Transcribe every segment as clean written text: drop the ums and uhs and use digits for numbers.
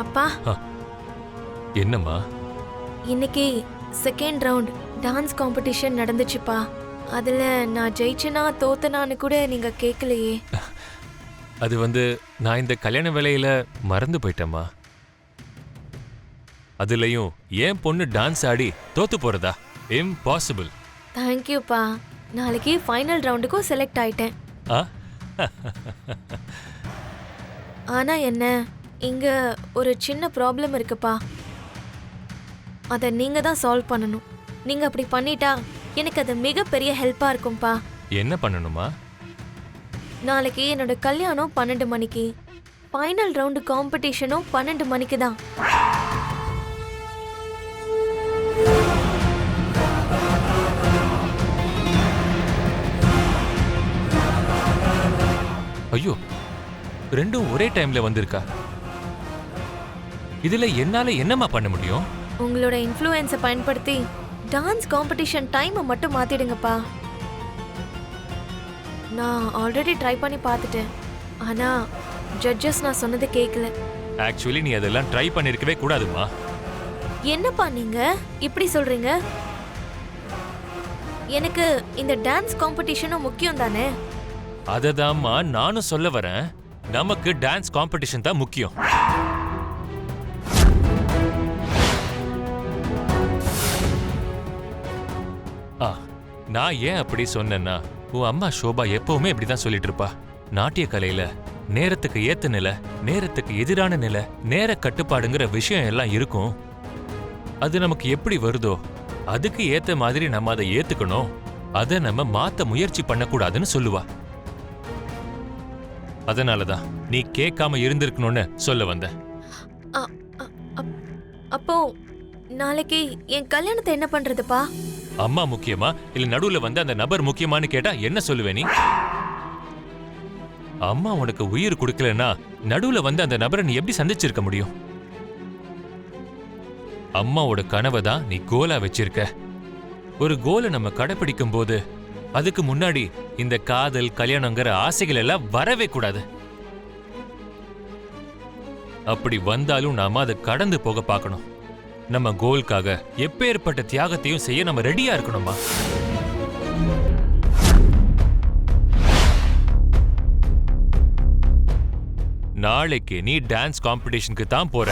அப்பா, என்னம்மா? இன்னைக்கு செகண்ட் ரவுண்ட் டான்ஸ் காம்படிஷன் நடந்துச்சுப்பா. அதுல நான் ஜெயிச்சனா தோத்தனான்னு கூட நீங்க கேட்கலையே. அது நான் இந்த கல்யாண வேலையில மறந்து போயிட்டேம்மா. அதுலயும் ஏன் பொண்ணு டான்ஸ் ஆடி தோத்து போறதா? இம்பாசிபிள். தேங்க்யூப்பா. நாளைக்கு ஃபைனல் ரவுண்டுக்கும் செலக்ட் ஆயிட்டேன். ஆ? ஆனா என்ன, இங்க ஒரு சின்ன ப்ராப்ளம் இருக்குப்பா. அதை நீங்க தான் சால்வ் பண்ணணும். நீங்க அப்படி பண்ணிட்டா எனக்கு அது மிகப்பெரிய ஹெல்ப்பா இருக்கும்பா. என்ன பண்ணணுமா? நாளைக்கு என்னோட கல்யாணம் 12 மணிக்கு, ஃபைனல் ரவுண்டு காம்படிஷனும் 12 மணிக்கு தான். ஐயோ, ரெண்டும் ஒரே டைம்ல வந்திருக்கா? இதுல என்னால என்னம்மா பண்ண முடியும்? உங்களோட இன்ஃப்ளூயன்ஸை பயன்படுத்தி டான்ஸ் காம்படிஷன் டைமை மட்டும் மாத்திடுங்கப்பா. நான் ஆல்ரெடி ட்ரை பண்ணி பார்த்துட்டேன். ஆனா ஜட்ஜஸ் நான் சொன்னதை கேட்கல. ஆக்சுவலி நீ அதெல்லாம் ட்ரை பண்ணிருக்கவே கூடாதுமா. என்னப்பா நீங்க இப்படி சொல்றீங்க? எனக்கு இந்த டான்ஸ் காம்படிஷனும் முக்கியம் தானே. அததாம்மா நானும் சொல்ல வரேன். நமக்கு டான்ஸ் காம்படிஷன் தான் முக்கியம். நான் ஏன் அப்படி சொன்னேன்னா, உன் அம்மா சோபா எப்பவுமே இப்படிதான் சொல்லிட்டு இருப்பா. நாட்டிய கலையில நேரத்துக்கு ஏத்த நிலை, நேரத்துக்கு எதிரான நிலை, நேர கட்டுப்பாடுங்கிற விஷயம் எல்லாம் இருக்கும். அது நமக்கு எப்படி வருதோ அதுக்கு ஏத்த மாதிரி நம்ம அதை ஏத்துக்கணும். அதை நம்ம மாத்த முயற்சி பண்ணக்கூடாதுன்னு சொல்லுவா. அதனாலதான் நீ கேட்காம இருந்திருக்கணும்னு சொல்ல வந்த. அப்போ நாளைக்கு என் கல்யாணத்தை என்ன பண்றதுப்பா? அம்மா முக்கியமா இல்ல நடுவுல வந்து அந்த நபர் முக்கியமான்னு கேட்டா என்ன சொல்லுவே நீ? அம்மா உனக்கு உயிர் கொடுக்கலன்னா நடுவுல வந்து அந்த நபரை நீ எப்படி சந்திச்சிருக்க முடியும்? அம்மாவோட கனவை தான் நீ கோலா வச்சிருக்க. ஒரு கோலை நம்ம கடைபிடிக்கும் போது அதுக்கு முன்னாடி இந்த காதல் கல்யாணங்கிற ஆசைகள் எல்லாம் வரவே கூடாது. அப்படி வந்தாலும் நாம அதை கடந்து போக பார்க்கணும். நம்ம கோலுக்காக எப்பேற்பட்ட தியாகத்தையும் செய்ய நம்ம ரெடியா இருக்கணுமா? நாளைக்கு நீ டான்ஸ் காம்படிஷனுக்கு தான் போற.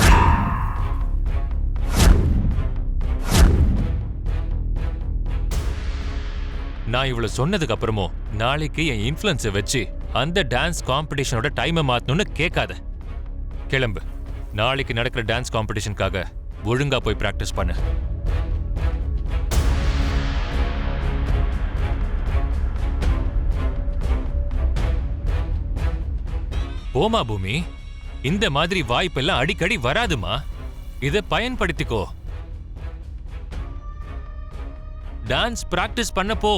நான் இவ்வளவு சொன்னதுக்கு அப்புறமும் நாளைக்கு என் இன்ஃப்ளூயன்ஸை வச்சு அந்த டான்ஸ் காம்படிஷனோட டைமை மாத்தணும்னு கேட்காத. கிளம்பு. நாளைக்கு நடக்கிற டான்ஸ் காம்படிஷனுக்காக ஒழுங்கா போய் பிராக்டிஸ் பண்ணு. போமா பூமி. இந்த மாதிரி வாய்ப்பெல்லாம் அடிக்கடி வராதுமா. இதை பயன்படுத்திக்கோ. டான்ஸ் பிராக்டிஸ் பண்ண போ.